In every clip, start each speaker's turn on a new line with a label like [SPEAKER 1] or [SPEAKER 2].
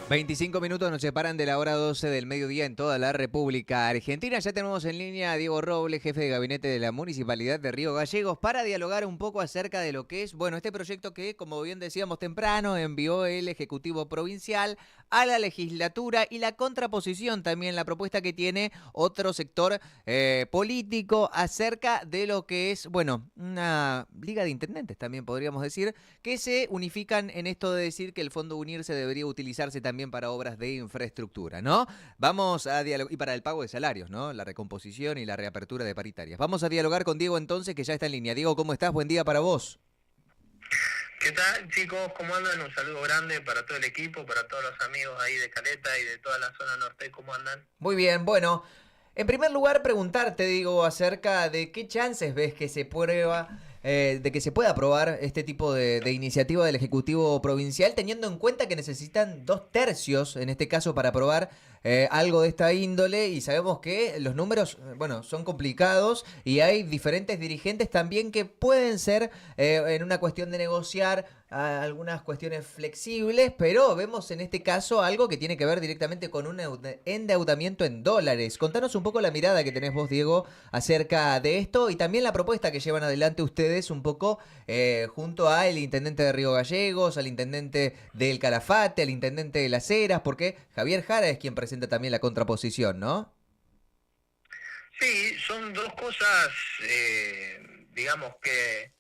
[SPEAKER 1] 25 minutos nos separan de la hora 12 del mediodía en toda la República Argentina. Ya tenemos en línea a Diego Robles, jefe de gabinete de la Municipalidad de Río Gallegos, para dialogar un poco acerca de lo que es, bueno, este proyecto que, como bien decíamos temprano, envió el Ejecutivo Provincial a la legislatura y la contraposición también, la propuesta que tiene otro sector político acerca de lo que es, bueno, una liga de intendentes también podríamos decir, que se unifican en esto de decir que el Fondo Unirse debería utilizarse también para obras de infraestructura, ¿no? Vamos a dialogar, y para el pago de salarios, ¿no? La recomposición y la reapertura de paritarias. Vamos a dialogar con Diego entonces, que ya está en línea. Diego, ¿cómo estás? Buen día para vos.
[SPEAKER 2] ¿Qué tal, chicos? ¿Cómo andan? Un saludo grande para todo el equipo, para todos los amigos ahí de Caleta y de toda la zona norte. ¿Cómo andan?
[SPEAKER 1] Muy bien, bueno, en primer lugar preguntarte, digo, acerca de qué chances ves que se prueba, de que se pueda aprobar este tipo de iniciativa del Ejecutivo Provincial, teniendo en cuenta que necesitan 2/3, en este caso, para aprobar algo de esta índole, y sabemos que los números, bueno, son complicados y hay diferentes dirigentes también que pueden ser, en una cuestión de negociar, algunas cuestiones flexibles, pero vemos en este caso algo que tiene que ver directamente con un endeudamiento en dólares. Contanos un poco la mirada que tenés vos, Diego, acerca de esto y también la propuesta que llevan adelante ustedes un poco, junto al intendente de Río Gallegos, al intendente del Calafate, al intendente de Las Heras, porque Javier Jara es quien presenta también la contraposición, ¿no?
[SPEAKER 2] Sí, son dos cosas, digamos que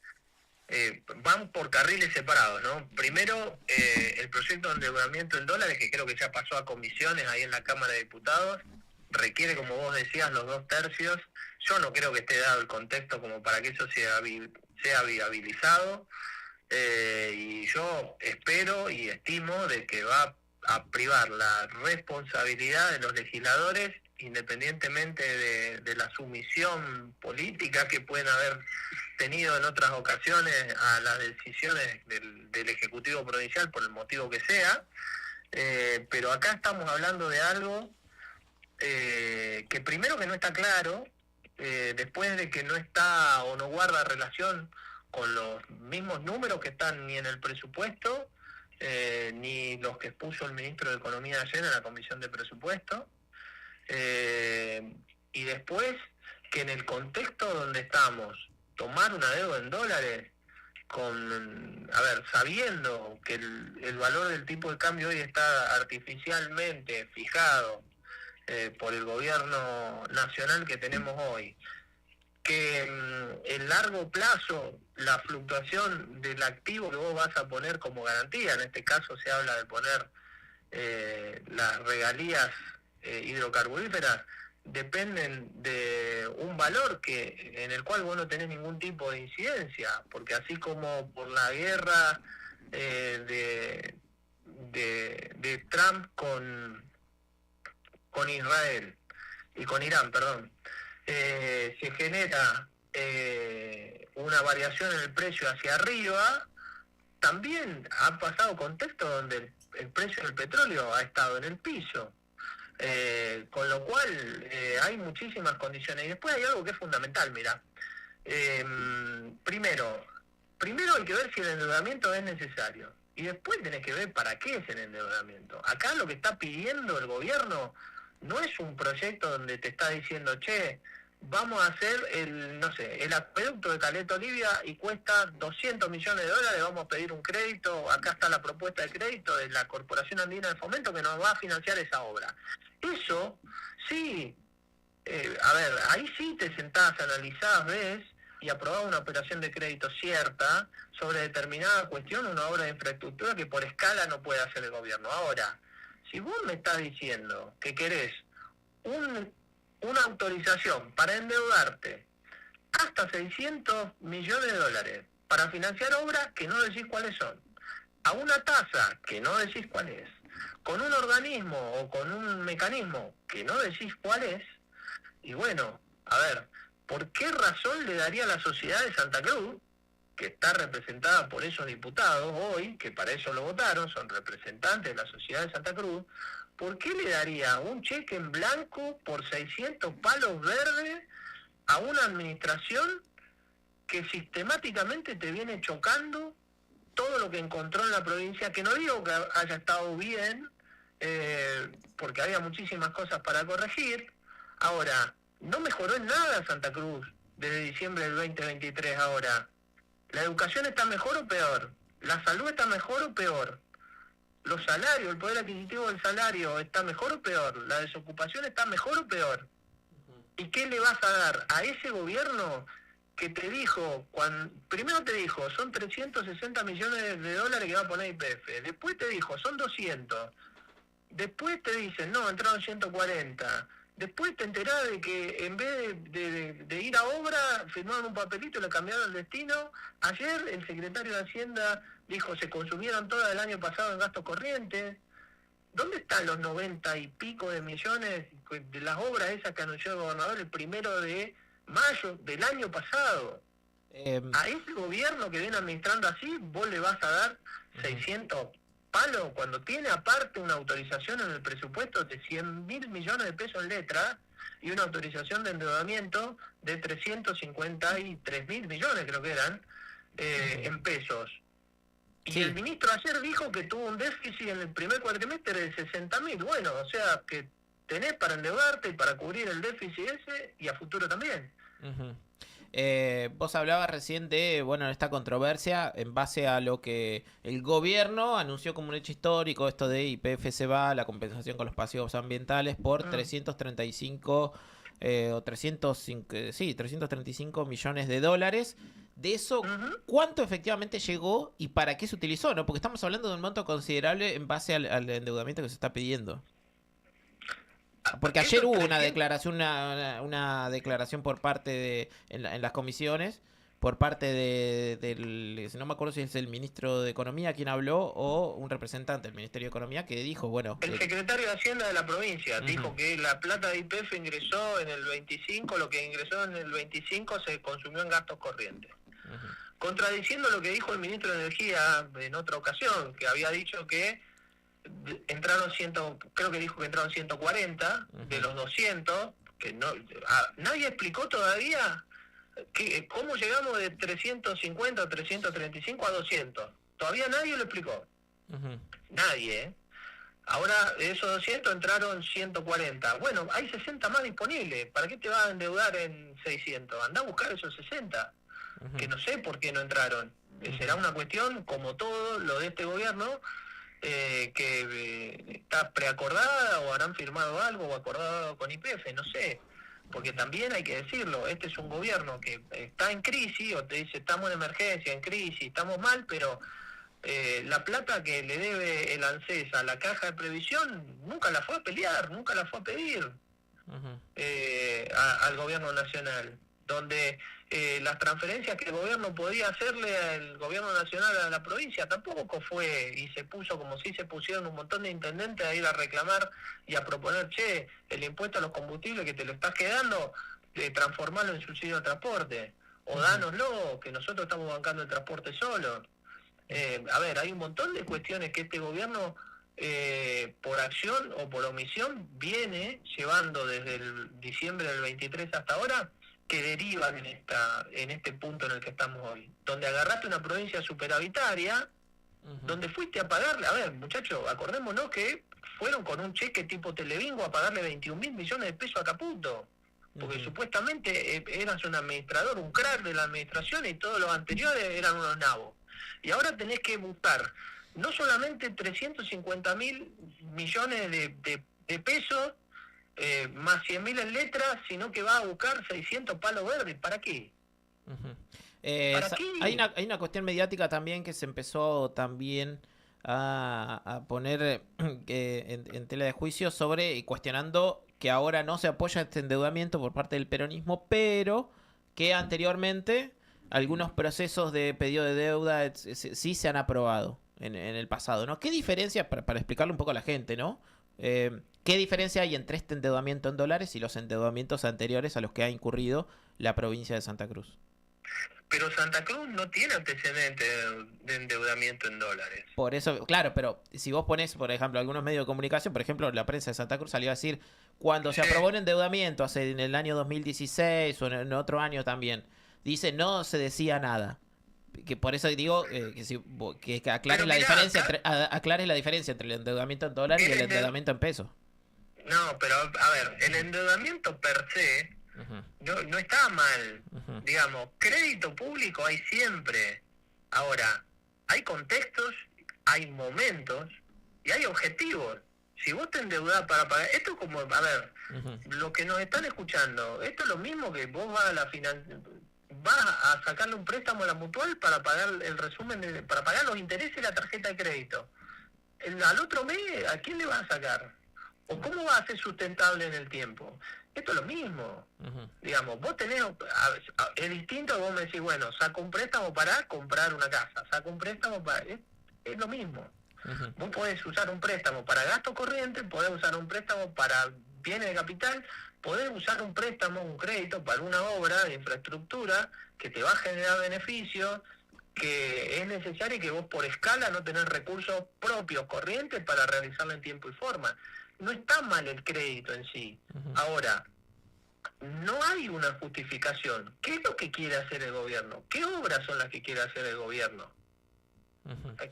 [SPEAKER 2] van por carriles separados, ¿no? Primero, el proyecto de endeudamiento en dólares, que creo que ya pasó a comisiones ahí en la Cámara de Diputados, requiere, como vos decías, los 2/3. Yo no creo que esté dado el contexto como para que eso sea viabilizado. Y yo espero y estimo de que va a privar la responsabilidad de los legisladores, independientemente de la sumisión política que pueden haber tenido en otras ocasiones a las decisiones del Ejecutivo Provincial, por el motivo que sea. Pero acá estamos hablando de algo que primero que no está claro, después de que no está o no guarda relación con los mismos números que están ni en el presupuesto, ni los que expuso el ministro de Economía ayer en la Comisión de Presupuesto, y después que en el contexto donde estamos, tomar una deuda en dólares, sabiendo que el valor del tipo de cambio hoy está artificialmente fijado por el gobierno nacional que tenemos hoy, que en largo plazo la fluctuación del activo que vos vas a poner como garantía, en este caso se habla de poner las regalías hidrocarburíferas, dependen de un valor en el cual vos no tenés ningún tipo de incidencia, porque así como por la guerra de Trump con Israel y con Irán, perdón, se genera una variación en el precio hacia arriba. También han pasado contextos donde el precio del petróleo ha estado en el piso, con lo cual hay muchísimas condiciones. Y después hay algo que es fundamental, mira. Eh, primero, primero hay que ver si el endeudamiento es necesario. Y después tenés que ver para qué es el endeudamiento. Acá lo que está pidiendo el gobierno no es un proyecto donde te está diciendo, che, vamos a hacer no sé, el acueducto de Caleta Olivia y cuesta 200 millones de dólares, vamos a pedir un crédito, acá está la propuesta de crédito de la Corporación Andina de Fomento que nos va a financiar esa obra. Eso, sí, ahí sí te sentás, analizás, ves y aprobás una operación de crédito cierta sobre determinada cuestión, una obra de infraestructura que por escala no puede hacer el gobierno. Ahora, si vos me estás diciendo que querés un, una autorización para endeudarte hasta 600 millones de dólares para financiar obras que no decís cuáles son, a una tasa que no decís cuál es, con un organismo o con un mecanismo que no decís cuál es, y bueno, a ver, ¿por qué razón le daría a la sociedad de Santa Cruz, que está representada por esos diputados hoy, que para eso lo votaron, son representantes de la sociedad de Santa Cruz, ¿por qué le daría un cheque en blanco por 600 palos verdes a una administración que sistemáticamente te viene chocando todo lo que encontró en la provincia, que no digo que haya estado bien, porque había muchísimas cosas para corregir. Ahora, no mejoró en nada Santa Cruz desde diciembre del 2023 ahora. ¿La educación está mejor o peor? ¿La salud está mejor o peor? ¿Los salarios, el poder adquisitivo del salario está mejor o peor? ¿La desocupación está mejor o peor? ¿Y qué le vas a dar a ese gobierno que te dijo, primero te dijo, son 360 millones de dólares que va a poner YPF, después te dijo, son 200, después te dicen, no, entraron 140, después te enterás de que en vez de ir a obra, firmaron un papelito y le cambiaron el destino? Ayer el secretario de Hacienda dijo, se consumieron todas el año pasado en gastos corrientes. ¿Dónde están los 90 y pico de millones de las obras esas que anunció el gobernador el 1 de mayo del año pasado? A ese gobierno que viene administrando así, vos le vas a dar 600 palos cuando tiene aparte una autorización en el presupuesto de 100.000 millones de pesos en letra y una autorización de endeudamiento de 353.000 millones, creo que eran, en pesos. Y sí, el ministro ayer dijo que tuvo un déficit en el primer cuatrimestre de 60.000. Bueno, o sea, que tenés para endeudarte y para cubrir el déficit ese y a futuro también.
[SPEAKER 3] Vos hablabas recién de, bueno, esta controversia en base a lo que el gobierno anunció como un hecho histórico, esto de YPF se va, la compensación con los pasivos ambientales por 335 o 335 millones de dólares. De eso, ¿cuánto efectivamente llegó y para qué se utilizó? ¿No? Porque estamos hablando de un monto considerable en base al endeudamiento que se está pidiendo. Porque ayer hubo una declaración, una declaración por parte de en las comisiones, por parte del, no me acuerdo si es el ministro de Economía quien habló o un representante del Ministerio de Economía que dijo, bueno...
[SPEAKER 2] El secretario de Hacienda de la provincia dijo que la plata de YPF ingresó en el 25, lo que ingresó en el 25 se consumió en gastos corrientes. Contradiciendo lo que dijo el ministro de Energía en otra ocasión, que había dicho que entraron creo que dijo que entraron 140 de los 200, que no, nadie explicó todavía cómo llegamos de 350 o 335 a 200. Todavía nadie lo explicó. Nadie, ¿eh? Ahora de esos 200 entraron 140. Bueno, hay 60 más disponibles. ¿Para qué te vas a endeudar en 600? Andá a buscar esos 60. Que no sé por qué no entraron. Será una cuestión, como todo lo de este gobierno, que está preacordada o habrán firmado algo o acordado con YPF, no sé, porque también hay que decirlo, este es un gobierno que está en crisis, o te dice estamos en emergencia, en crisis, estamos mal, pero la plata que le debe el ANSES a la caja de previsión nunca la fue a pelear, nunca la fue a pedir al gobierno nacional, donde las transferencias que el gobierno podía hacerle al gobierno nacional a la provincia tampoco fue, y se puso como si se pusieron un montón de intendentes a ir a reclamar y a proponer, che, el impuesto a los combustibles que te lo estás quedando, transformarlo en subsidio de transporte, o dánoslo, que nosotros estamos bancando el transporte solo. A ver, hay un montón de cuestiones que este gobierno, por acción o por omisión, viene llevando desde el diciembre del 23 hasta ahora, que derivan en este punto en el que estamos hoy, donde agarraste una provincia superavitaria, donde fuiste a pagarle, a ver, muchachos, acordémonos que fueron con un cheque tipo Telebingo a pagarle 21.000 millones de pesos a Caputo, porque supuestamente eras un administrador, un crack de la administración, y todos los anteriores eran unos nabos. Y ahora tenés que buscar no solamente 350.000 millones de pesos, más 100.000 en letras, sino que va a buscar 600 palos verdes. ¿Para qué?
[SPEAKER 3] ¿Para qué? Hay una cuestión mediática también que se empezó también a poner en tela de juicio sobre y cuestionando que ahora no se apoya este endeudamiento por parte del peronismo, pero que anteriormente algunos procesos de pedido de deuda sí se han aprobado en el pasado, ¿no? ¿Qué diferencia, para explicarle un poco a la gente, ¿no? ¿Qué diferencia hay entre este endeudamiento en dólares y los endeudamientos anteriores a los que ha incurrido la provincia de Santa Cruz?
[SPEAKER 2] Pero Santa Cruz no tiene antecedentes de endeudamiento en dólares.
[SPEAKER 3] Por eso, claro, pero si vos ponés, por ejemplo, algunos medios de comunicación, por ejemplo, la prensa de Santa Cruz salió a decir, cuando se aprobó un endeudamiento en el año 2016 o en otro año también, dice, no se decía nada. que por eso digo que aclares la diferencia aclares la diferencia entre el endeudamiento en dólares y el endeudamiento en pesos.
[SPEAKER 2] No, pero a ver, el endeudamiento per se no está mal. Digamos, crédito público hay siempre. Ahora, hay contextos, hay momentos y hay objetivos. Si vos te endeudás para pagar, esto es como, a ver, lo que nos están escuchando, esto es lo mismo que vos vas a sacarle un préstamo a la Mutual para pagar el resumen, para pagar los intereses de la tarjeta de crédito. Al otro mes, ¿a quién le vas a sacar? ¿O cómo va a ser sustentable en el tiempo? Esto es lo mismo. Digamos, vos tenés, es distinto, vos me decís, bueno, saco un préstamo para comprar una casa, saco un préstamo para... Es lo mismo. Vos podés usar un préstamo para gasto corriente, podés usar un préstamo para bienes de capital, podés usar un préstamo, un crédito para una obra de infraestructura que te va a generar beneficios, que es necesario y que vos por escala no tenés recursos propios, corrientes, para realizarlo en tiempo y forma. No está mal el crédito en sí. Ahora, no hay una justificación. ¿Qué es lo que quiere hacer el gobierno? ¿Qué obras son las que quiere hacer el gobierno?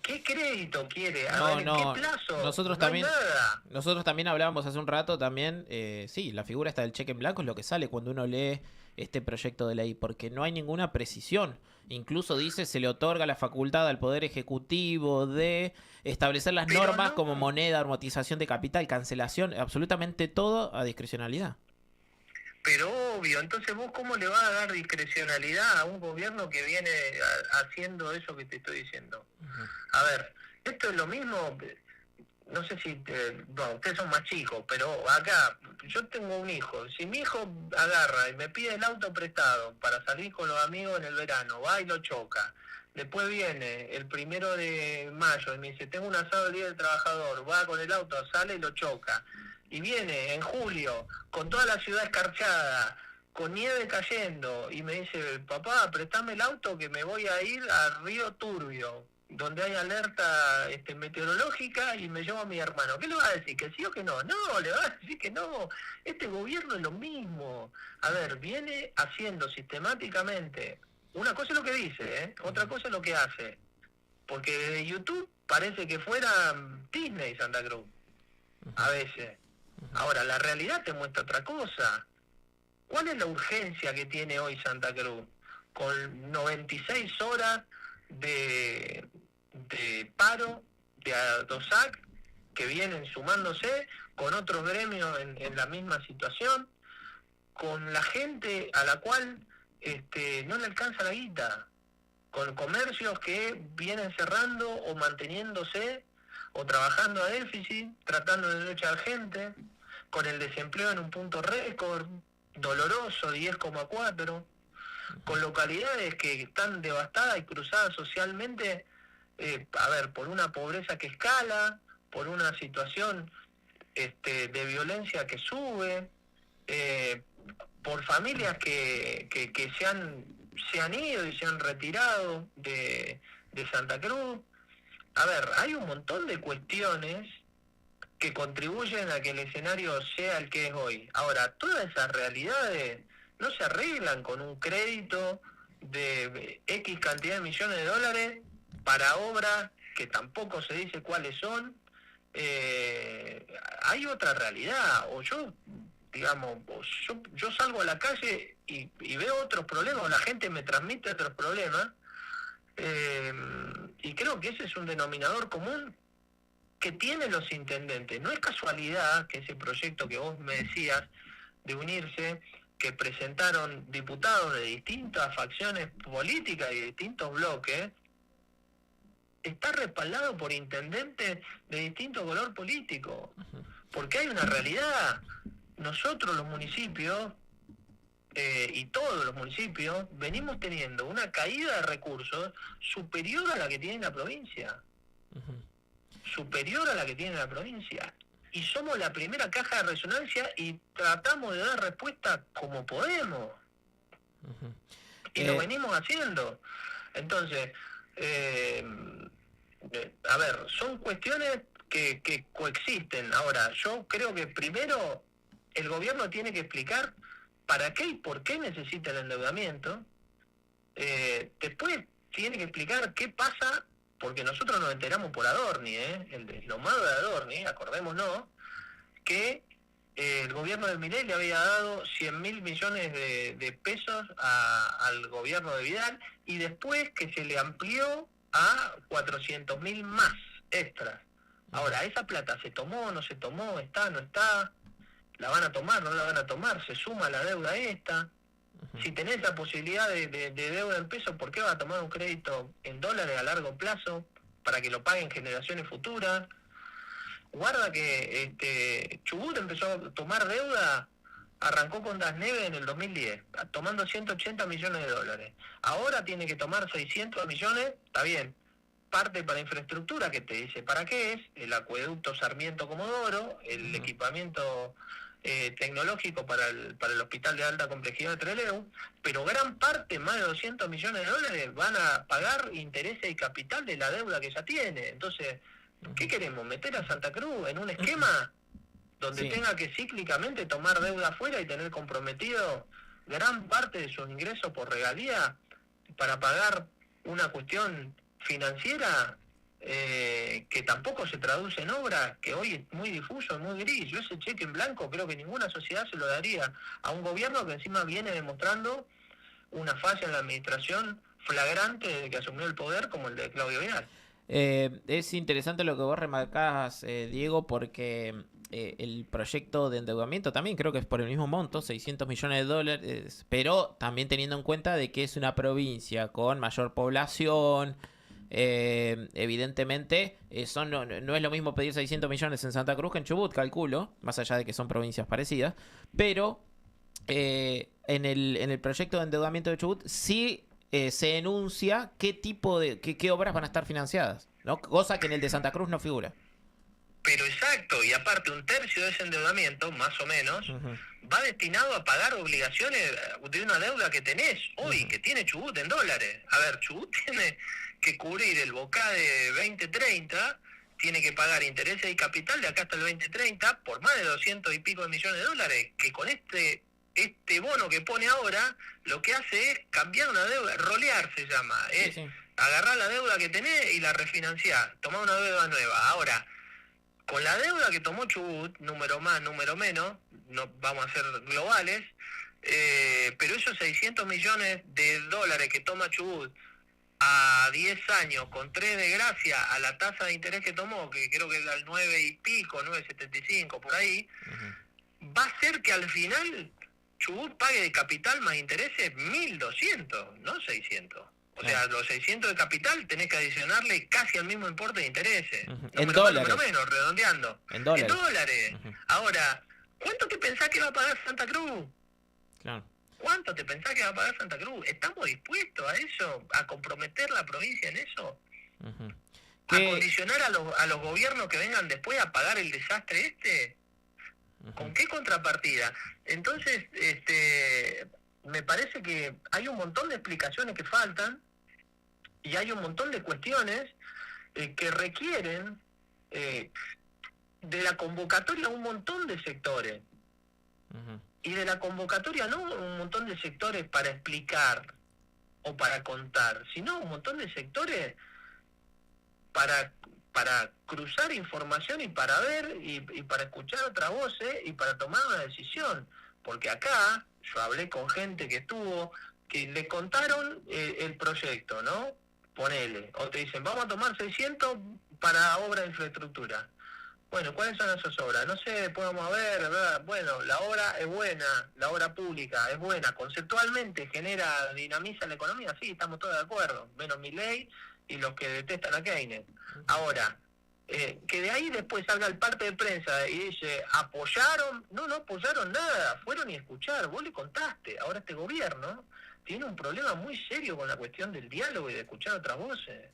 [SPEAKER 2] ¿Qué crédito quiere? ¿En qué plazo?
[SPEAKER 3] Nosotros también hablábamos hace un rato también, sí, la figura esta del cheque en blanco es lo que sale cuando uno lee este proyecto de ley, porque no hay ninguna precisión. Incluso dice, se le otorga la facultad al Poder Ejecutivo de establecer las normas como moneda, amortización de capital, cancelación, absolutamente todo a discrecionalidad.
[SPEAKER 2] Pero obvio, entonces vos cómo le vas a dar discrecionalidad a un gobierno que viene haciendo eso que te estoy diciendo. A ver, esto es lo mismo, no sé si, ustedes son más chicos, pero acá, yo tengo un hijo, si mi hijo agarra y me pide el auto prestado para salir con los amigos en el verano, va y lo choca, después viene el 1 de mayo y me dice, tengo un asado el Día del Trabajador, va con el auto, sale y lo choca, y viene en julio con toda la ciudad escarchada, con nieve cayendo, y me dice, papá, prestame el auto que me voy a ir a Río Turbio, donde hay alerta meteorológica, y me llevo a mi hermano. ¿Qué le va a decir? ¿Que sí o que no? No, le va a decir que no. Este gobierno es lo mismo. A ver, viene haciendo sistemáticamente, una cosa es lo que dice, otra cosa es lo que hace. Porque desde YouTube parece que fuera Disney Santa Cruz, a veces. Ahora, la realidad te muestra otra cosa. ¿Cuál es la urgencia que tiene hoy Santa Cruz? Con 96 horas de paro de ADOSAC que vienen sumándose, con otros gremios en la misma situación, con la gente a la cual no le alcanza la guita, con comercios que vienen cerrando o manteniéndose o trabajando a déficit, tratando de echar gente, con el desempleo en un punto récord, doloroso, 10,4%, con localidades que están devastadas y cruzadas socialmente, por una pobreza que escala, por una situación de violencia que sube, por familias que se han ido y se han retirado de Santa Cruz. A ver, hay un montón de cuestiones que contribuyen a que el escenario sea el que es hoy. Ahora, todas esas realidades no se arreglan con un crédito de X cantidad de millones de dólares para obras que tampoco se dice cuáles son. Hay otra realidad, o yo salgo a la calle y veo otros problemas, o la gente me transmite otros problemas, y creo que ese es un denominador común que tienen los intendentes. No es casualidad que ese proyecto que vos me decías de unirse, que presentaron diputados de distintas facciones políticas y de distintos bloques, está respaldado por intendentes de distinto color político, porque hay una realidad. Nosotros los municipios, y todos los municipios, venimos teniendo una caída de recursos superior a la que tiene la provincia. Superior a la que tiene la provincia. Y somos la primera caja de resonancia y tratamos de dar respuesta como podemos. Y lo venimos haciendo. Entonces, son cuestiones que coexisten. Ahora, yo creo que primero el gobierno tiene que explicar para qué y por qué necesita el endeudamiento. Después, tiene que explicar qué pasa, porque nosotros nos enteramos por Adorni, lo malo de Adorni, acordémonos, que el gobierno de Milei le había dado 100.000 millones de pesos al gobierno de Vidal, y después que se le amplió a 400.000 más extras. Ahora, ¿esa plata se tomó, no se tomó, está, no está? ¿La van a tomar, no la van a tomar? ¿Se suma la deuda esta? Si tenés la posibilidad de deuda en pesos, ¿por qué vas a tomar un crédito en dólares a largo plazo para que lo paguen generaciones futuras? Guarda que Chubut empezó a tomar deuda, arrancó con Das Neves en el 2010, tomando 180 millones de dólares. Ahora tiene que tomar 600 millones, está bien, parte para infraestructura, que te dice para qué es, el acueducto Sarmiento Comodoro, el equipamiento tecnológico para el hospital de alta complejidad de Trelew, pero gran parte, más de 200 millones de dólares, van a pagar intereses y capital de la deuda que ya tiene. Entonces, ¿qué queremos? ¿Meter a Santa Cruz en un esquema donde tenga que cíclicamente tomar deuda afuera y tener comprometido gran parte de sus ingresos por regalía para pagar una cuestión financiera que tampoco se traduce en obra, que hoy es muy difuso, muy gris? Yo ese cheque en blanco creo que ninguna sociedad se lo daría a un gobierno que encima viene demostrando una falla en la administración flagrante desde que asumió el poder, como el de Claudio Vidal.
[SPEAKER 3] Es interesante lo que vos remarcás, Diego, porque el proyecto de endeudamiento también creo que es por el mismo monto, 600 millones de dólares, pero también teniendo en cuenta de que es una provincia con mayor población. Evidentemente eso no es lo mismo pedir 600 millones en Santa Cruz que en Chubut, calculo, más allá de que son provincias parecidas, pero en el proyecto de endeudamiento de Chubut sí se enuncia qué tipo de qué obras van a estar financiadas, ¿no? Cosa que en el de Santa Cruz no figura.
[SPEAKER 2] Pero exacto, y aparte un tercio de ese endeudamiento, más o menos, va destinado a pagar obligaciones de una deuda que tenés hoy, que tiene Chubut en dólares. A ver, Chubut tiene que cubrir el BOCADE 2030, tiene que pagar intereses y capital de acá hasta el 2030 por más de 200 y pico de millones de dólares, que con este bono que pone ahora, lo que hace es cambiar una deuda, rolear se llama, es agarrar la deuda que tenés y la refinanciar, tomar una deuda nueva. Ahora, con la deuda que tomó Chubut, número más, número menos, no vamos a ser globales, pero esos 600 millones de dólares que toma Chubut a 10 años, con 3 de gracia, a la tasa de interés que tomó, que creo que era el 9 y pico, 9,75, por ahí, va a ser que al final Chubut pague de capital más intereses 1.200, no 600. O sea, los 600 de capital tenés que adicionarle casi al mismo importe de intereses.
[SPEAKER 3] En dólares.
[SPEAKER 2] Más o menos, redondeando.
[SPEAKER 3] En dólares.
[SPEAKER 2] Ahora, ¿cuánto te pensás que va a pagar Santa Cruz?
[SPEAKER 3] Claro.
[SPEAKER 2] ¿Cuánto te pensás que va a pagar Santa Cruz? ¿Estamos dispuestos a eso? ¿A comprometer la provincia en eso? ¿A condicionar a los gobiernos que vengan después a pagar el desastre este? ¿Con qué contrapartida? Entonces, me parece que hay un montón de explicaciones que faltan y hay un montón de cuestiones que requieren de la convocatoria a un montón de sectores. Y de la convocatoria no un montón de sectores para explicar o para contar, sino un montón de sectores para cruzar información y para ver y para escuchar otras voces y para tomar una decisión. Porque acá yo hablé con gente que estuvo, que le contaron el proyecto, ¿no? Ponele, o te dicen, vamos a tomar 600 para obra de infraestructura. Bueno, ¿cuáles son esas obras? No sé, después vamos a ver, ¿verdad? Bueno, la obra es buena, la obra pública es buena, conceptualmente genera, dinamiza la economía, sí, estamos todos de acuerdo, menos Milei y los que detestan a Keynes. Ahora, que de ahí después salga el parte de prensa y dice, ¿apoyaron? No apoyaron nada, fueron y escuchar, vos le contaste. Ahora este gobierno tiene un problema muy serio con la cuestión del diálogo y de escuchar otras voces.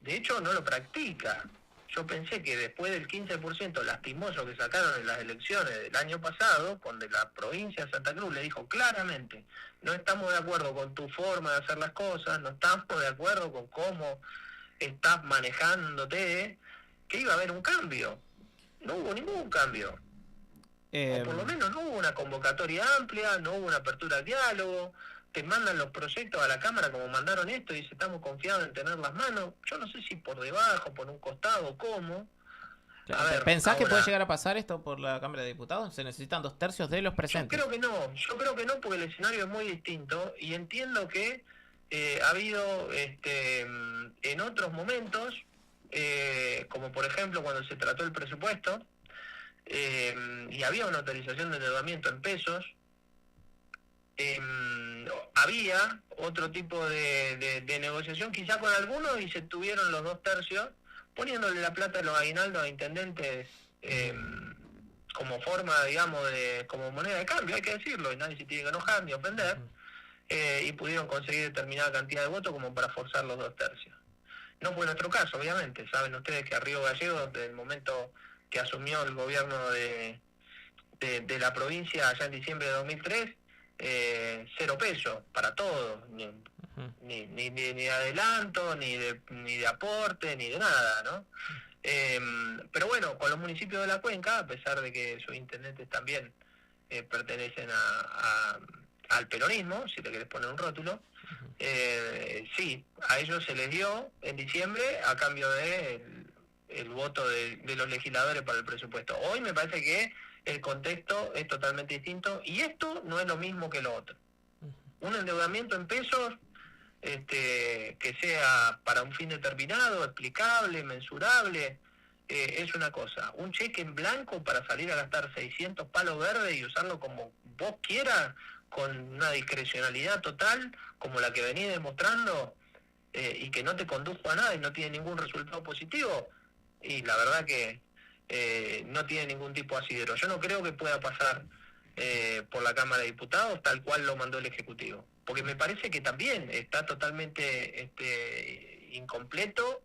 [SPEAKER 2] De hecho, no lo practica. Yo pensé que después del 15% lastimoso que sacaron en las elecciones del año pasado, donde la provincia de Santa Cruz le dijo claramente, no estamos de acuerdo con tu forma de hacer las cosas, no estamos de acuerdo con cómo estás manejándote, que iba a haber un cambio. No hubo ningún cambio. O por lo menos no hubo una convocatoria amplia, no hubo una apertura al diálogo, te mandan los proyectos a la Cámara como mandaron esto y dice estamos confiados en tener las manos. Yo no sé si por debajo, por un costado, cómo.
[SPEAKER 3] A ver, ¿pensás que puede llegar a pasar esto por la Cámara de Diputados? Se necesitan 2/3 de los presentes.
[SPEAKER 2] Yo creo que no, porque el escenario es muy distinto y entiendo que ha habido en otros momentos, como por ejemplo cuando se trató el presupuesto, y había una autorización de endeudamiento en pesos, había otro tipo de negociación quizá con algunos y se tuvieron los 2/3 poniéndole la plata a los aguinaldos a intendentes como forma, digamos, como moneda de cambio, hay que decirlo, y nadie se tiene que enojar ni ofender, y pudieron conseguir determinada cantidad de votos como para forzar los 2/3. No fue nuestro caso, obviamente. Saben ustedes que a Río Gallegos, desde el momento que asumió el gobierno de la provincia allá en diciembre de 2003, 0 pesos para todo, ni adelanto, ni de aporte, ni de nada, ¿no? Pero bueno, con los municipios de la cuenca, a pesar de que sus intendentes también pertenecen al peronismo, si le querés poner un rótulo, sí, a ellos se les dio en diciembre a cambio de el voto de los legisladores para el presupuesto. Hoy me parece que el contexto es totalmente distinto y esto no es lo mismo que lo otro. Un endeudamiento en pesos que sea para un fin determinado, explicable, mensurable, es una cosa. Un cheque en blanco para salir a gastar 600 palos verdes y usarlo como vos quieras, con una discrecionalidad total, como la que venís demostrando, y que no te condujo a nada y no tiene ningún resultado positivo, y la verdad que no tiene ningún tipo de asidero. Yo no creo que pueda pasar por la Cámara de Diputados tal cual lo mandó el Ejecutivo, porque me parece que también está totalmente incompleto,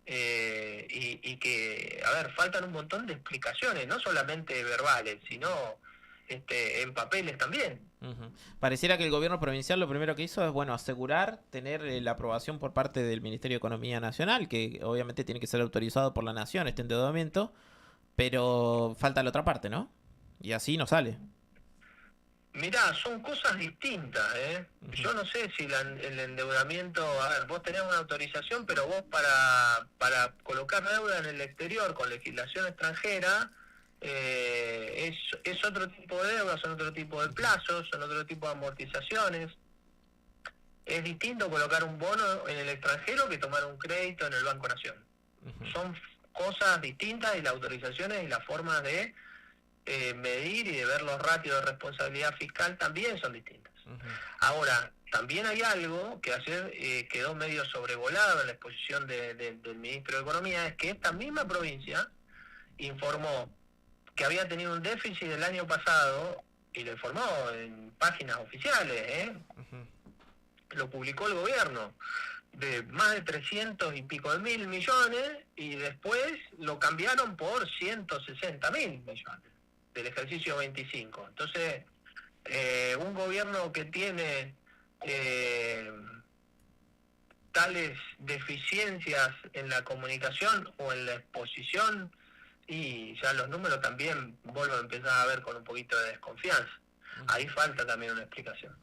[SPEAKER 2] y que, a ver, faltan un montón de explicaciones, no solamente verbales, sino en papeles también.
[SPEAKER 3] Pareciera que el gobierno provincial lo primero que hizo es, bueno, asegurar tener la aprobación por parte del Ministerio de Economía Nacional, que obviamente tiene que ser autorizado por la Nación este endeudamiento, pero falta la otra parte, ¿no? Y así no sale.
[SPEAKER 2] Mirá, son cosas distintas, ¿eh? Yo no sé si el endeudamiento, a ver, vos tenés una autorización, pero vos para colocar deuda en el exterior con legislación extranjera, es otro tipo de deuda, son otro tipo de plazos, son otro tipo de amortizaciones. Es distinto colocar un bono en el extranjero que tomar un crédito en el Banco Nación. Son cosas distintas y las autorizaciones y las formas de medir y de ver los ratios de responsabilidad fiscal también son distintas. Ahora, también hay algo que ayer quedó medio sobrevolado en la exposición del ministro de Economía, es que esta misma provincia informó que había tenido un déficit el año pasado, y lo informó en páginas oficiales, lo publicó el gobierno, de más de 300 y pico de mil millones, y después lo cambiaron por 160.000 millones del ejercicio 25. Entonces, un gobierno que tiene tales deficiencias en la comunicación o en la exposición, y ya los números también vuelvo a empezar a ver con un poquito de desconfianza. Ahí falta también una explicación.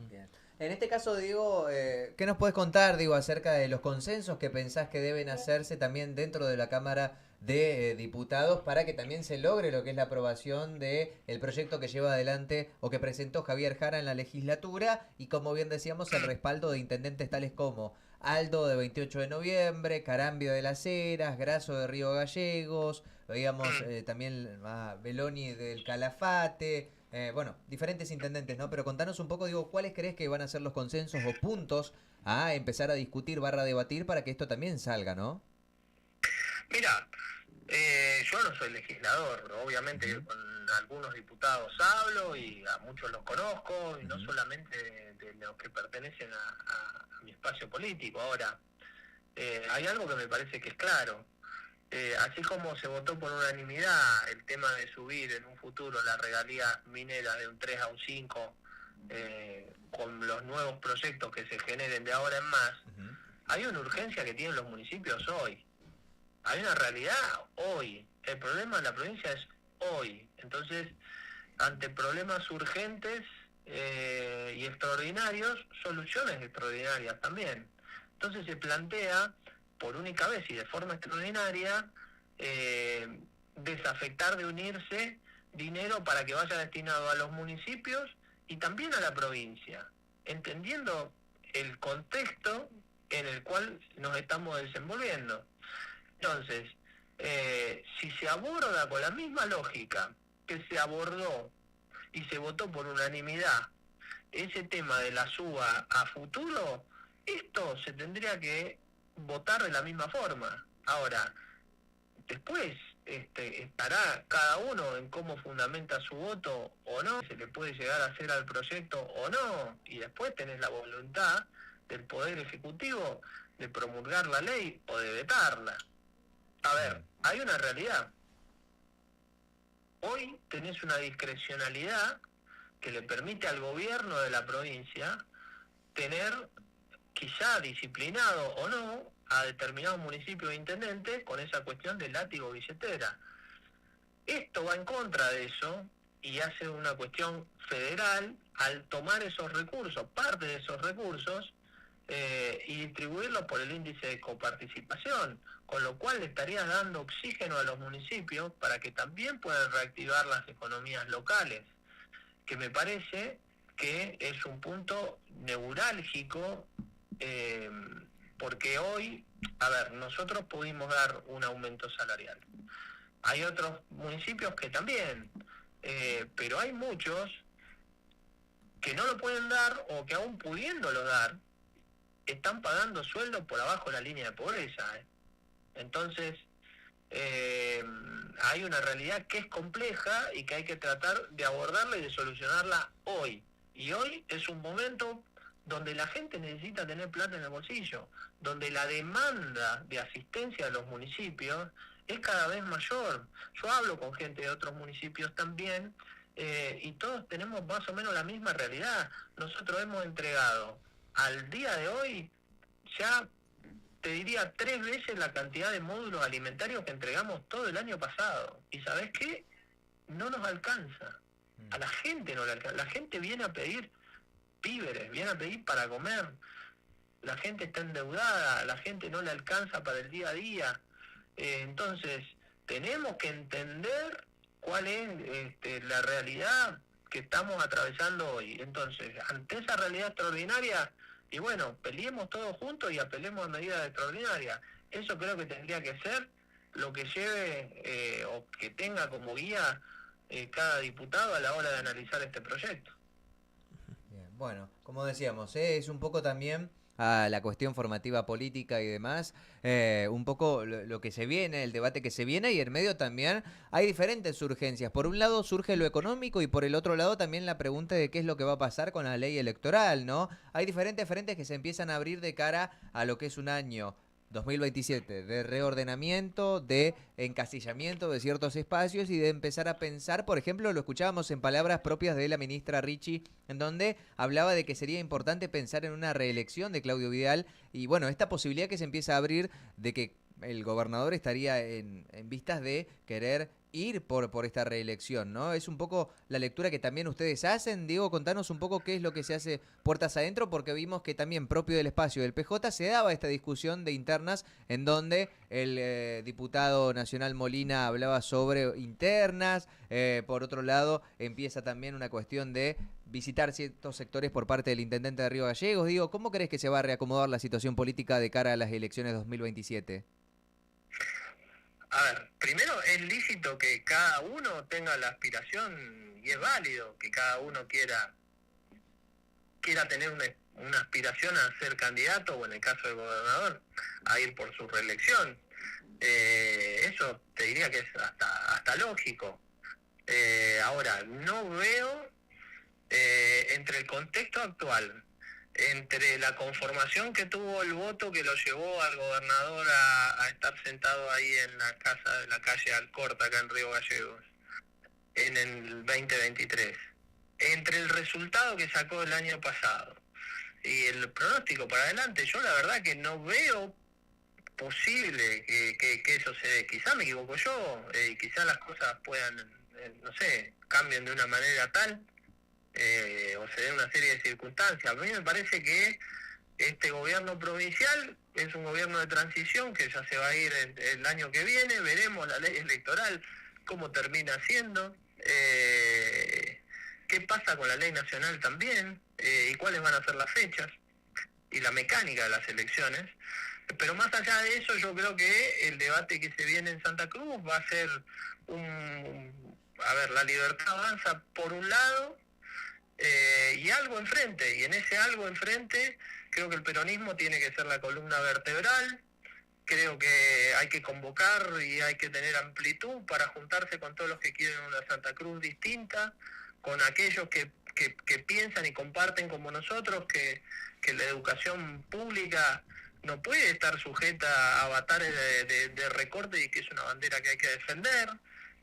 [SPEAKER 1] Bien. En este caso, Diego, ¿qué nos puedes contar, Diego, acerca de los consensos que pensás que deben hacerse también dentro de la Cámara de Diputados para que también se logre lo que es la aprobación de el proyecto que lleva adelante o que presentó Javier Jara en la legislatura, y como bien decíamos, el respaldo de intendentes tales como Aldo de 28 de noviembre, Carambio de las Heras, Grasso de Río Gallegos, veíamos también a Beloni del Calafate, bueno, diferentes intendentes, ¿no? Pero contanos un poco, digo, ¿cuáles crees que van a ser los consensos o puntos a empezar a discutir / debatir para que esto también salga, ¿no?
[SPEAKER 2] Mira, yo no soy legislador, obviamente con algunos diputados hablo y a muchos los conozco, y no solamente de los que pertenecen a mi espacio político. Ahora, hay algo que me parece que es claro. Así como se votó por unanimidad el tema de subir en un futuro la regalía minera de un 3 a un 5, con los nuevos proyectos que se generen de ahora en más, hay una urgencia que tienen los municipios hoy. Hay una realidad hoy. El problema de la provincia es hoy. Entonces, ante problemas urgentes, y extraordinarios, soluciones extraordinarias también. Entonces se plantea, por única vez y de forma extraordinaria, desafectar de unirse dinero para que vaya destinado a los municipios y también a la provincia, entendiendo el contexto en el cual nos estamos desenvolviendo. Entonces, si se aborda con la misma lógica que se abordó y se votó por unanimidad ese tema de la suba a futuro, esto se tendría que votar de la misma forma. Ahora, después estará cada uno en cómo fundamenta su voto o no, se le puede llegar a hacer al proyecto o no, y después tenés la voluntad del Poder Ejecutivo de promulgar la ley o de vetarla. A ver, hay una realidad. Hoy tenés una discrecionalidad que le permite al gobierno de la provincia tener, quizá disciplinado o no, a determinados municipios e intendentes con esa cuestión del látigo billetera. Esto va en contra de eso y hace una cuestión federal al tomar esos recursos, parte de esos recursos, y distribuirlos por el índice de coparticipación, con lo cual le estarías dando oxígeno a los municipios para que también puedan reactivar las economías locales, que me parece que es un punto neurálgico, porque hoy, a ver, nosotros pudimos dar un aumento salarial. Hay otros municipios que también, pero hay muchos que no lo pueden dar o que aún pudiéndolo dar, están pagando sueldos por abajo de la línea de pobreza. Entonces, hay una realidad que es compleja y que hay que tratar de abordarla y de solucionarla hoy. Y hoy es un momento donde la gente necesita tener plata en el bolsillo, donde la demanda de asistencia de los municipios es cada vez mayor. Yo hablo con gente de otros municipios también, y todos tenemos más o menos la misma realidad. Nosotros hemos entregado al día de hoy ya, te diría, 3 veces la cantidad de módulos alimentarios que entregamos todo el año pasado. ¿Y sabés qué? No nos alcanza. A la gente no le alcanza. La gente viene a pedir víveres, viene a pedir para comer. La gente está endeudada, la gente no le alcanza para el día a día. Entonces, tenemos que entender cuál es la realidad que estamos atravesando hoy. Entonces, ante esa realidad extraordinaria, y bueno, peleemos todos juntos y apelemos a medidas extraordinarias. Eso creo que tendría que ser lo que lleve o que tenga como guía cada diputado a la hora de analizar este proyecto.
[SPEAKER 1] Bien, bueno, como decíamos, es un poco también a la cuestión formativa política y demás, un poco lo que se viene, el debate que se viene, y en medio también hay diferentes urgencias. Por un lado surge lo económico y por el otro lado también la pregunta de qué es lo que va a pasar con la ley electoral, ¿no? Hay diferentes frentes que se empiezan a abrir de cara a lo que es un año 2027, de reordenamiento, de encasillamiento de ciertos espacios y de empezar a pensar, por ejemplo, lo escuchábamos en palabras propias de la ministra Ricci, en donde hablaba de que sería importante pensar en una reelección de Claudio Vidal y bueno, esta posibilidad que se empieza a abrir de que el gobernador estaría en vistas de querer ir por esta reelección, ¿no? Es un poco la lectura que también ustedes hacen. Diego, contanos un poco qué es lo que se hace puertas adentro, porque vimos que también propio del espacio del PJ se daba esta discusión de internas en donde el diputado nacional Molina hablaba sobre internas, por otro lado empieza también una cuestión de visitar ciertos sectores por parte del intendente de Río Gallegos. Digo, ¿cómo crees que se va a reacomodar la situación política de cara a las elecciones 2027?
[SPEAKER 2] A ver, primero es lícito que cada uno tenga la aspiración, y es válido que cada uno quiera tener una aspiración a ser candidato, o en el caso del gobernador, a ir por su reelección. Eso te diría que es hasta lógico. Ahora, no veo entre el contexto actual, entre la conformación que tuvo el voto que lo llevó al gobernador a estar sentado ahí en la casa de la calle Alcorta, acá en Río Gallegos, en el 2023, entre el resultado que sacó el año pasado y el pronóstico para adelante, yo la verdad que no veo posible que eso se dé. Quizá me equivoco yo, quizá las cosas puedan, no sé, cambien de una manera tal o se den una serie de circunstancias. A mí me parece que este gobierno provincial es un gobierno de transición que ya se va a ir el año que viene, veremos la ley electoral cómo termina siendo, qué pasa con la ley nacional también, y cuáles van a ser las fechas y la mecánica de las elecciones. Pero más allá de eso, yo creo que el debate que se viene en Santa Cruz va a ser la libertad avanza por un lado, y algo enfrente, y en ese algo enfrente creo que el peronismo tiene que ser la columna vertebral. Creo que hay que convocar y hay que tener amplitud para juntarse con todos los que quieren una Santa Cruz distinta, con aquellos que piensan y comparten como nosotros que la educación pública no puede estar sujeta a avatares de recorte y que es una bandera que hay que defender,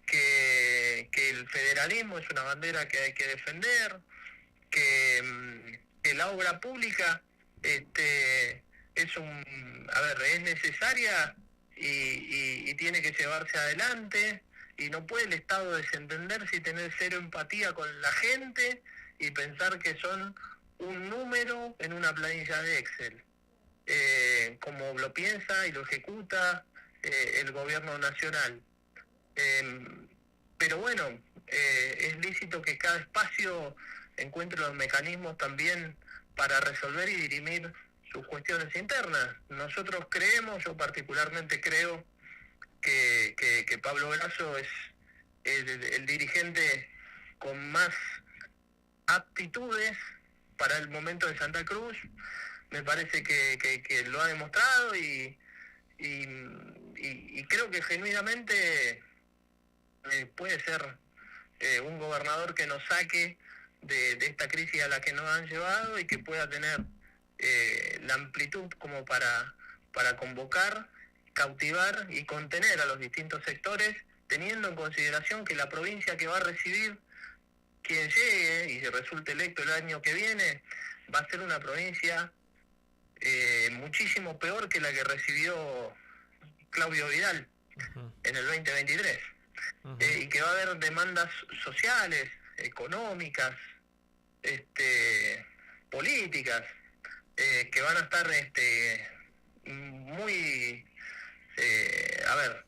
[SPEAKER 2] que el federalismo es una bandera que hay que defender, que la obra pública es necesaria y tiene que llevarse adelante, y no puede el Estado desentenderse y tener cero empatía con la gente y pensar que son un número en una planilla de Excel, como lo piensa y lo ejecuta el gobierno nacional. Pero bueno, es lícito que cada espacio encuentre los mecanismos también para resolver y dirimir sus cuestiones internas. Nosotros creemos, yo particularmente creo, que Pablo Grasso es el dirigente con más aptitudes para el momento de Santa Cruz. Me parece que lo ha demostrado y creo que genuinamente puede ser un gobernador que nos saque de esta crisis a la que nos han llevado y que pueda tener la amplitud como para convocar, cautivar y contener a los distintos sectores, teniendo en consideración que la provincia que va a recibir quien llegue y resulte electo el año que viene va a ser una provincia muchísimo peor que la que recibió Claudio Vidal en el 2023, y que va a haber demandas sociales, económicas, políticas, que van a estar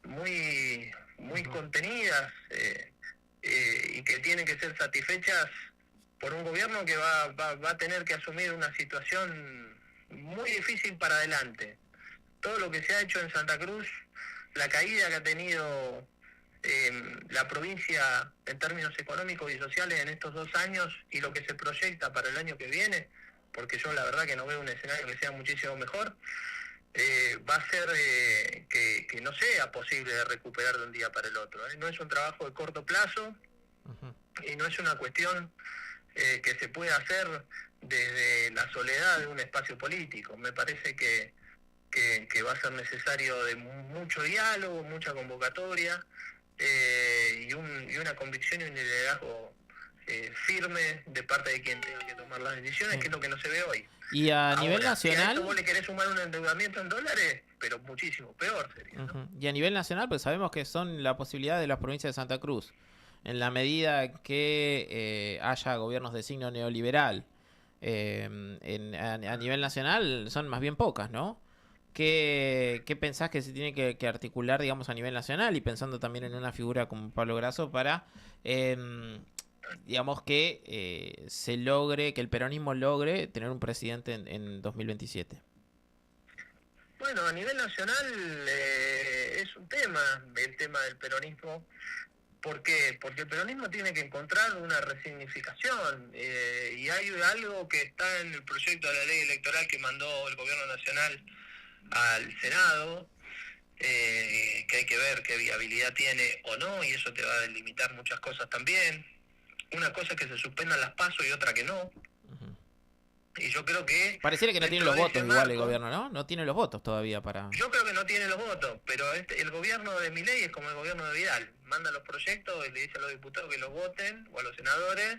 [SPEAKER 2] muy contenidas, y que tienen que ser satisfechas por un gobierno que va a tener que asumir una situación muy difícil para adelante. Todo lo que se ha hecho en Santa Cruz, la caída que ha tenido la provincia en términos económicos y sociales en estos 2 años y lo que se proyecta para el año que viene, porque yo la verdad que no veo un escenario que sea muchísimo mejor, va a hacer que no sea posible de recuperar de un día para el otro. No es un trabajo de corto plazo y no es una cuestión que se pueda hacer desde la soledad de un espacio político. Me parece que va a ser necesario de mucho diálogo, mucha convocatoria, y una convicción y un liderazgo firme de parte de quien tenga que tomar las decisiones, que es lo que no se ve hoy.
[SPEAKER 3] Y a nivel nacional...
[SPEAKER 2] Si a esto vos le querés sumar un endeudamiento en dólares, pero muchísimo peor sería, ¿no?
[SPEAKER 3] Y a nivel nacional, pues sabemos que son la posibilidad de las provincias de Santa Cruz. En la medida que haya gobiernos de signo neoliberal, a nivel nacional son más bien pocas, ¿no? ¿Qué pensás que se tiene que articular, digamos, a nivel nacional? Y pensando también en una figura como Pablo Grasso para... digamos que se logre, que el peronismo logre tener un presidente en 2027.
[SPEAKER 2] Bueno, a nivel nacional es un tema, el tema del peronismo. ¿Por qué? Porque el peronismo tiene que encontrar una resignificación, y hay algo que está en el proyecto de la ley electoral que mandó el gobierno nacional al Senado, que hay que ver qué viabilidad tiene o no, y eso te va a delimitar muchas cosas también. Una cosa es que se suspendan las PASO y otra que no. Y yo creo que...
[SPEAKER 3] Pareciera que no tiene los votos igual el gobierno, ¿no? No tiene los votos todavía para...
[SPEAKER 2] Yo creo que no tiene los votos, pero el gobierno de Milei es como el gobierno de Vidal. Manda los proyectos y le dice a los diputados que los voten, o a los senadores,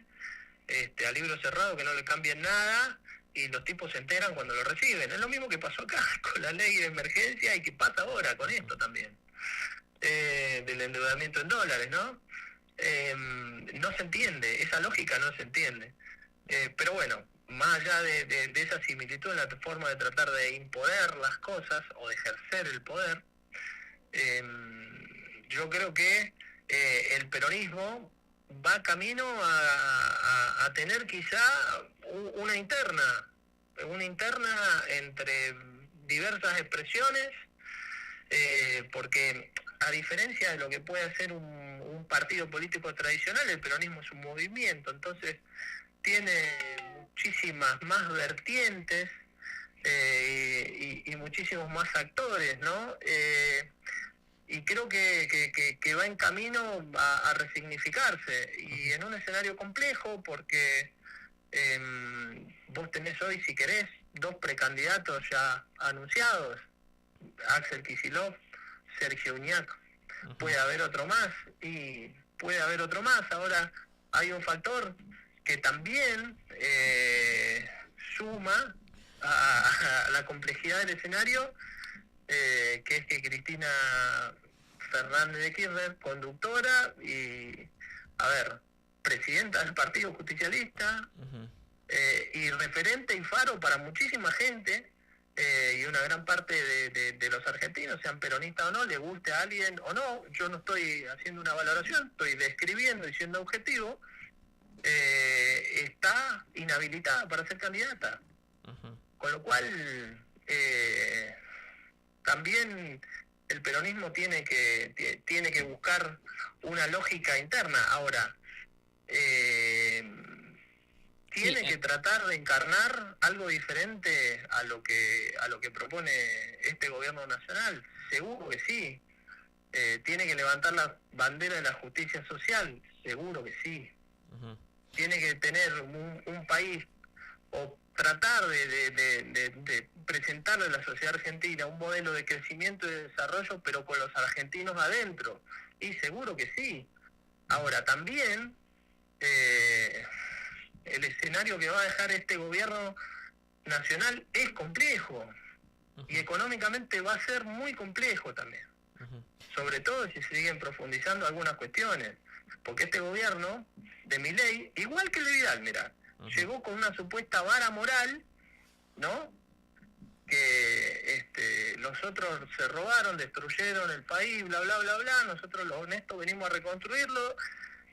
[SPEAKER 2] a libro cerrado, que no le cambien nada, y los tipos se enteran cuando lo reciben. Es lo mismo que pasó acá con la ley de emergencia y que pasa ahora con esto también, del endeudamiento en dólares, ¿no? no se entiende, esa lógica no se entiende. Pero bueno, más allá de esa similitud en la forma de tratar de imponer las cosas o de ejercer el poder, yo creo que el peronismo va camino a tener quizá una interna entre diversas expresiones, porque a diferencia de lo que puede hacer un partido político tradicional, el peronismo es un movimiento, entonces tiene muchísimas más vertientes y muchísimos más actores, ¿no? Y creo que va en camino a resignificarse, y en un escenario complejo, porque vos tenés hoy, si querés, 2 precandidatos ya anunciados, Axel Kicillof, Sergio Uñac. Puede haber otro más, y puede haber otro más. Ahora hay un factor que también suma a la complejidad del escenario, que es que Cristina Fernández de Kirchner, conductora y, presidenta del Partido Justicialista, y referente y faro para muchísima gente, y una gran parte de los argentinos, sean peronistas o no, le guste a alguien o no, yo no estoy haciendo una valoración, estoy describiendo y siendo objetivo, está inhabilitada para ser candidata. Con lo cual, también el peronismo tiene que buscar una lógica interna. Ahora, tiene que tratar de encarnar algo diferente a lo que propone este gobierno nacional. Seguro que sí. Tiene que levantar la bandera de la justicia social. Seguro que sí. Tiene que tener un país, o tratar de presentarle a la sociedad argentina un modelo de crecimiento y de desarrollo, pero con los argentinos adentro. Y seguro que sí. Ahora, también el escenario que va a dejar este gobierno nacional es complejo, y económicamente va a ser muy complejo también, sobre todo si se siguen profundizando algunas cuestiones, porque este gobierno de Milei, igual que el de Vidal, mirá, llegó con una supuesta vara moral, ¿no? Que los otros se robaron, destruyeron el país, bla, bla, bla, bla, nosotros los honestos venimos a reconstruirlo.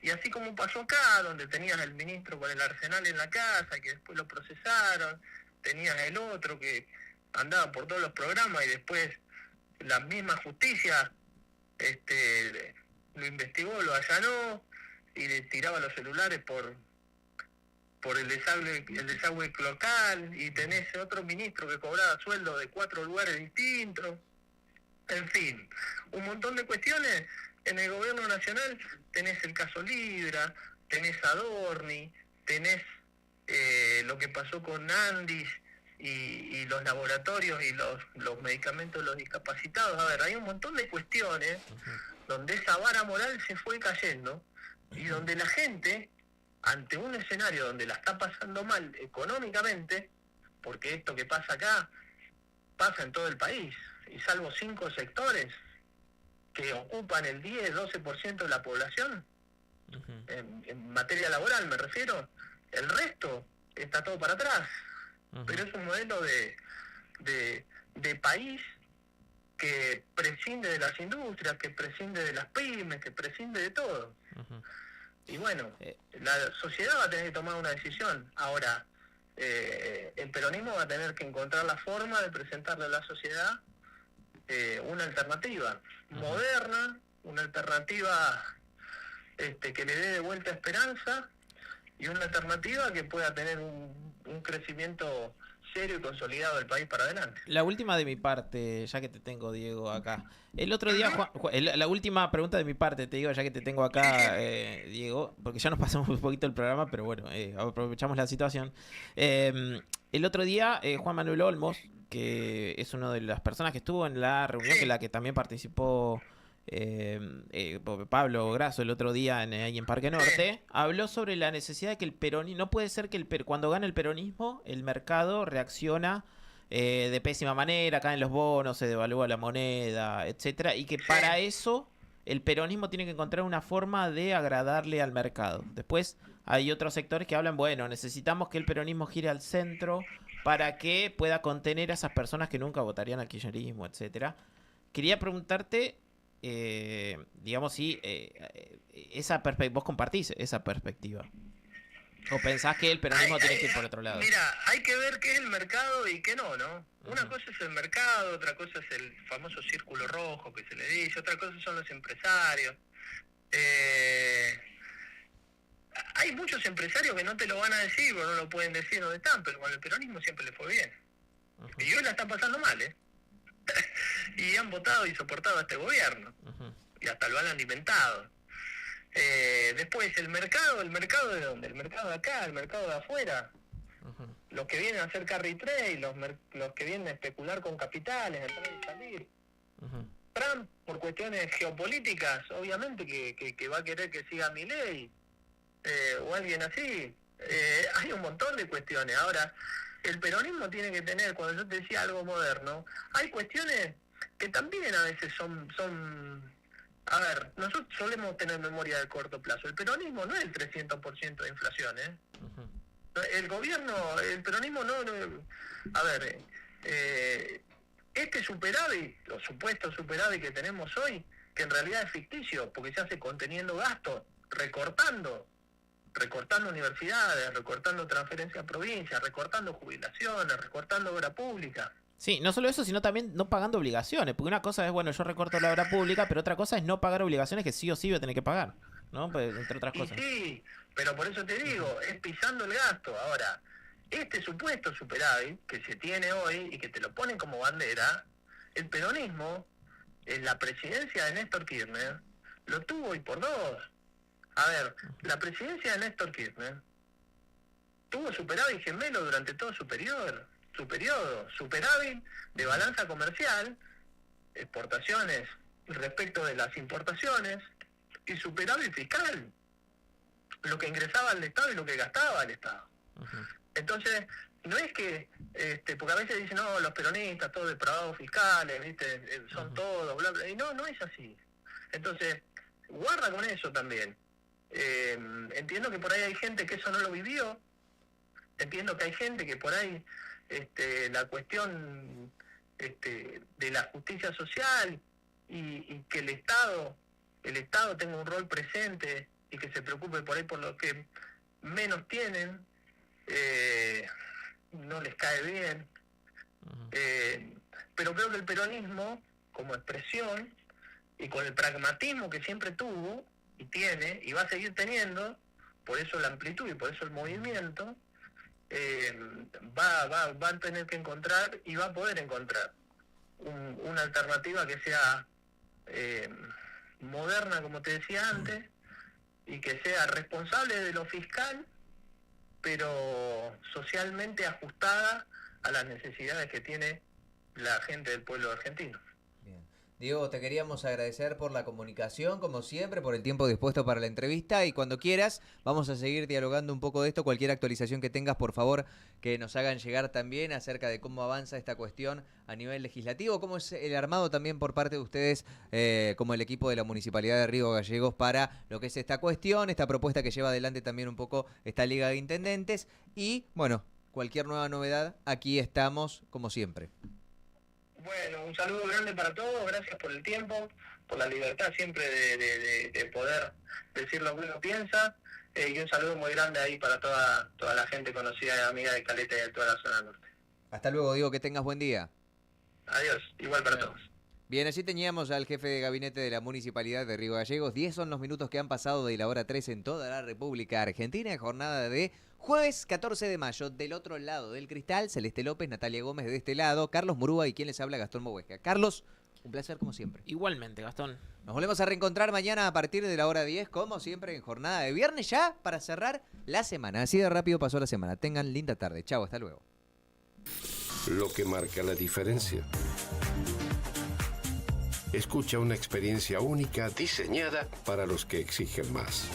[SPEAKER 2] Y así como pasó acá, donde tenías al ministro con el arsenal en la casa, que después lo procesaron, tenías el otro que andaba por todos los programas, y después la misma justicia lo investigó, lo allanó, y le tiraba los celulares por el desagüe local, y tenés otro ministro que cobraba sueldo de 4 lugares distintos. En fin, un montón de cuestiones. En el gobierno nacional tenés el caso Libra, tenés Adorni, tenés lo que pasó con Andis y los laboratorios y los medicamentos de los discapacitados. Hay un montón de cuestiones donde esa vara moral se fue cayendo, y donde la gente, ante un escenario donde la está pasando mal económicamente, porque esto que pasa acá pasa en todo el país, y salvo 5 sectores que ocupan el 10-12% de la población, en materia laboral me refiero, el resto está todo para atrás. Pero es un modelo de país que prescinde de las industrias, que prescinde de las pymes, que prescinde de todo. Y bueno, la sociedad va a tener que tomar una decisión. Ahora, el peronismo va a tener que encontrar la forma de presentarle a la sociedad una alternativa moderna, una alternativa que le dé de vuelta esperanza, y una alternativa que pueda tener un crecimiento serio y consolidado del país para adelante.
[SPEAKER 3] La última de mi parte, ya que te tengo, Diego, acá. El otro día, la última pregunta de mi parte, te digo, ya que te tengo acá, Diego, porque ya nos pasamos un poquito el programa, pero bueno, aprovechamos la situación. El otro día, Juan Manuel Olmos, que es una de las personas que estuvo en la reunión, que la que también participó Pablo Grasso el otro día ahí en Parque Norte, habló sobre la necesidad de que el peronismo, no puede ser que cuando gana el peronismo, el mercado reacciona de pésima manera, caen los bonos, se devalúa la moneda, etcétera, y que para eso el peronismo tiene que encontrar una forma de agradarle al mercado. Después hay otros sectores que hablan, bueno, necesitamos que el peronismo gire al centro para que pueda contener a esas personas que nunca votarían al kirchnerismo, etcétera. Quería preguntarte, digamos, si vos compartís esa perspectiva. ¿O pensás que el peronismo tiene que ir por otro lado?
[SPEAKER 2] Mira, hay que ver qué es el mercado y qué no, ¿no? Una cosa es el mercado, otra cosa es el famoso círculo rojo que se le dice, otra cosa son los empresarios. Hay muchos empresarios que no te lo van a decir o no lo pueden decir dónde están, pero con el peronismo siempre les fue bien. Y hoy la están pasando mal, ¿eh? Y han votado y soportado a este gobierno. Y hasta lo han alimentado. Después, el mercado ¿de dónde? El mercado de acá, el mercado de afuera. Los que vienen a hacer carry trade, los que vienen a especular con capitales, entrar y salir. Trump, por cuestiones geopolíticas, obviamente que va a querer que siga Milei, o alguien así. Hay un montón de cuestiones. Ahora, el peronismo tiene que tener, cuando yo te decía algo moderno, hay cuestiones que también a veces son a ver, nosotros solemos tener memoria de corto plazo. El peronismo no es el 300% de inflación, ¿eh? El peronismo no a ver, este superávit, o supuesto superávit que tenemos hoy, que en realidad es ficticio, porque se hace conteniendo gastos, recortando universidades, recortando transferencias a provincias, recortando jubilaciones, recortando obra pública.
[SPEAKER 3] Sí, no solo eso, sino también no pagando obligaciones, porque una cosa es, bueno, yo recorto la obra pública, pero otra cosa es no pagar obligaciones que sí o sí voy a tener que pagar, ¿no? Pues, entre otras cosas.
[SPEAKER 2] Sí, pero por eso te digo, es pisando el gasto. Ahora, este supuesto superávit que se tiene hoy y que te lo ponen como bandera, el peronismo, en la presidencia de Néstor Kirchner, lo tuvo y por dos. A ver, la presidencia de Néstor Kirchner tuvo superávit gemelo durante todo su periodo, superávit de balanza comercial, exportaciones respecto de las importaciones, y superávit fiscal, lo que ingresaba al Estado y lo que gastaba al Estado. Entonces, no es que, porque a veces dicen, no, los peronistas, todos depravados fiscales, ¿viste? Son todos, bla, bla, y no es así. Entonces, guarda con eso también. Entiendo que por ahí hay gente que eso no lo vivió, entiendo que hay gente que por ahí la cuestión de la justicia social y que el Estado tenga un rol presente y que se preocupe por ahí por los que menos tienen, no les cae bien. Pero creo que el peronismo, como expresión, y con el pragmatismo que siempre tuvo y tiene y va a seguir teniendo, por eso la amplitud y por eso el movimiento, va a tener que encontrar y va a poder encontrar una alternativa que sea moderna, como te decía antes, y que sea responsable de lo fiscal, pero socialmente ajustada a las necesidades que tiene la gente del pueblo argentino.
[SPEAKER 1] Diego, te queríamos agradecer por la comunicación, como siempre, por el tiempo dispuesto para la entrevista, y cuando quieras vamos a seguir dialogando un poco de esto. Cualquier actualización que tengas, por favor, que nos hagan llegar también acerca de cómo avanza esta cuestión a nivel legislativo, cómo es el armado también por parte de ustedes, como el equipo de la Municipalidad de Río Gallegos, para lo que es esta cuestión, esta propuesta que lleva adelante también un poco esta Liga de Intendentes, y bueno, cualquier nueva novedad, aquí estamos como siempre.
[SPEAKER 2] Bueno, un saludo grande para todos, gracias por el tiempo, por la libertad siempre de poder decir lo que uno piensa, y un saludo muy grande ahí para toda la gente conocida y amiga de Caleta y de toda la zona norte.
[SPEAKER 1] Hasta luego, Diego, que tengas buen día.
[SPEAKER 2] Adiós, igual para todos.
[SPEAKER 1] Bien, allí teníamos al jefe de gabinete de la Municipalidad de Río Gallegos. 10 son los minutos que han pasado de la hora 3 en toda la República Argentina, jornada de jueves 14 de mayo. Del otro lado del cristal, Celeste López, Natalia Gómez de este lado, Carlos Murúa y quien les habla, Gastón Mohuesca. Carlos, un placer como siempre.
[SPEAKER 3] Igualmente, Gastón.
[SPEAKER 1] Nos volvemos a reencontrar mañana a partir de la hora 10, como siempre, en jornada de viernes ya, para cerrar la semana. Así de rápido pasó la semana. Tengan linda tarde. Chau, hasta luego.
[SPEAKER 4] Lo que marca la diferencia. Escucha una experiencia única diseñada para los que exigen más.